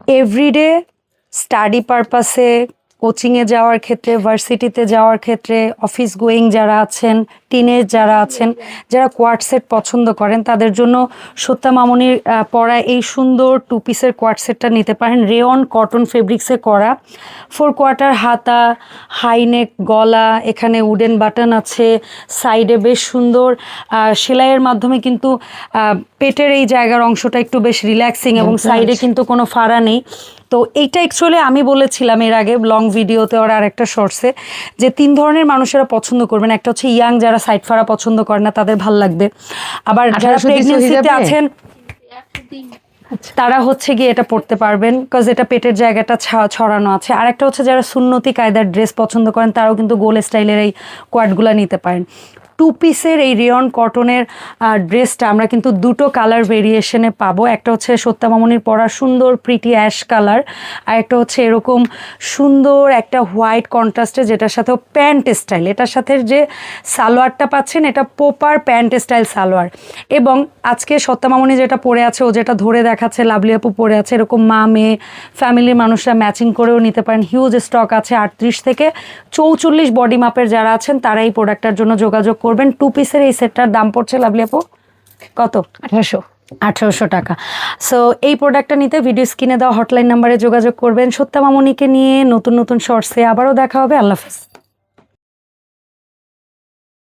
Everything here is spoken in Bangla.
এভরিডে স্টাডি পারপাসে, কোচিংয়ে যাওয়ার ক্ষেত্রে, ভার্সিটিতে যাওয়ার ক্ষেত্রে, অফিস গোয়িং যারা আছেন, টিনেজ যারা আছেন, যারা কোয়ার্ট সেট পছন্দ করেন, তাদের জন্য সত্যা মামনির পরা এই সুন্দর 2 পিসের কোয়ার্ট সেটটা নিতে পারেন। রেয়ন কটন ফেব্রিক্সে করা, 4 কোয়ার্টার হাতা, হাইনেক গলা, এখানে উডেন বাটন আছে, সাইডে বেশ সুন্দর সেলাইয়ের মাধ্যমে কিন্তু পেটের এই জায়গার অংশটা একটু বেশ রিল্যাক্সিং, এবং সাইডে কিন্তু কোনো ফাড়া নেই। তো এইটা অ্যাকচুয়ালি আমি বলেছিলাম এর আগে লং ভিডিওতে আর একটা শর্টসে, যে 3 ধরনের মানুষেরা পছন্দ করবেন। একটা হচ্ছে ইয়াং, যারা সাইড ফাড়া পছন্দ করে না, তাদের ভাল লাগবে। আবার যারা প্রেগনেন্সিতে আছেন তারা হচ্ছে গিয়ে এটা পড়তে পারবেন, বিকজ এটা পেটের জায়গাটা ছড়ানো আছে। আর একটা হচ্ছে যারা সুন্নতি কায়দার ড্রেস পছন্দ করেন, তারাও কিন্তু গোল স্টাইলের এই কোয়ার্টগুলো নিতে পারেন। 2 পিসের এই রেয়ন কটনের ড্রেসটা আমরা কিন্তু 2টো কালার ভেরিয়েশনে পাবো। একটা হচ্ছে সত্যা মামনির পরা সুন্দর প্রিটি অ্যাশ কালার, আর একটা হচ্ছে এরকম সুন্দর একটা হোয়াইট কন্ট্রাস্টে, যেটার সাথে প্যান্ট স্টাইল। এটার সাথে যে সালোয়ারটা পাচ্ছেন, এটা পোপার প্যান্ট স্টাইল সালোয়ার। এবং আজকে সত্যা মামনি যেটা পরে আছে, ও যেটা ধরে দেখাচ্ছে, লাভলি আপু পরে আছে, এরকম মা মেয়ে ফ্যামিলির মানুষরা ম্যাচিং করেও নিতে পারেন। হিউজ স্টক আছে। 38 থেকে 44 বডি মাপের যারা আছেন, তারা এই প্রোডাক্টটার জন্য যোগাযোগ করবেন। 2 পিসের এই সেটটার দাম পড়ছে লাভলি আপু কত? 1800 টাকা। সো এই প্রোডাক্টটা নিতে ভিডিও স্ক্রিনে দেওয়া হটলাইন নাম্বারে যোগাযোগ করবেন। সত্যা মামনিকে নিয়ে নতুন নতুন শর্টসে আবারও দেখা হবে। আল্লাহ হাফেজ।